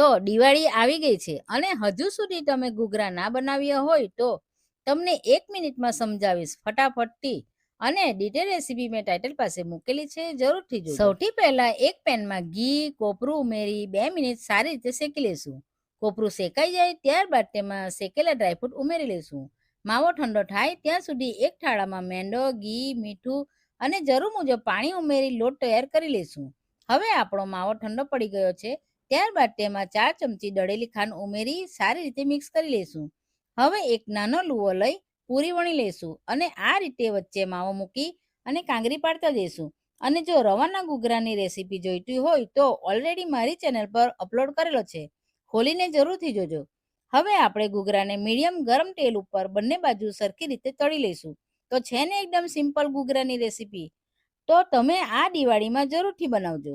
તો દિવાળી આવી ગઈ છે અને હજુ સુધી તમે ઘૂઘરા ના બનાવ્યા હોય તો તમને 1 મિનિટમાં સમજાવીશ ફટાફટથી અને ડિટેલ રેસીપી મેં ટાઇટલ પાસે મૂકેલી છે, જરૂરથી જોજો. સૌથી પહેલા એક પેનમાં ઘી કોપરું ઉમેરી 2 મિનિટ સારી રીતે શેકી લેશું. કોપરું શેકાઈ જાય ત્યારબાદ તેમાં શેકેલા ડ્રાયફ્રૂટ ઉમેરી લેશું. માવો ઠંડો થાય ત્યાં સુધી એક થાળામાં મેંદો, ઘી, મીઠું અને જરૂર મુજબ પાણી ઉમેરી લોટ તૈયાર કરી લેશું. હવે આપણો માવો ઠંડો પડી ગયો છે. ત્યારબાદ તેમાં 4 ચમચી દળેલી ખાંડ ઉમેરી સારી રીતે મિક્સ કરી લેશું. હવે એક નાનો લુવો લઈ પૂરી વણી લેશું અને આ રીતે વચ્ચે માવો મૂકી અને કાંગરી પાડતા જઈશું. અને જો રવાના ઘૂઘરાની રેસીપી જોઈતી હોય તો ઓલરેડી મારી ચેનલ પર અપલોડ કરેલો છે, ખોલીને જરૂરથી જોજો. હવે આપણે ઘૂઘરાને મીડિયમ ગરમ તેલ ઉપર બંને બાજુ સરખી રીતે તળી લઈશું. તો છે ને એકદમ સિમ્પલ ઘૂઘરાની રેસીપી. તો તમે આ દિવાળીમાં જરૂરથી બનાવજો.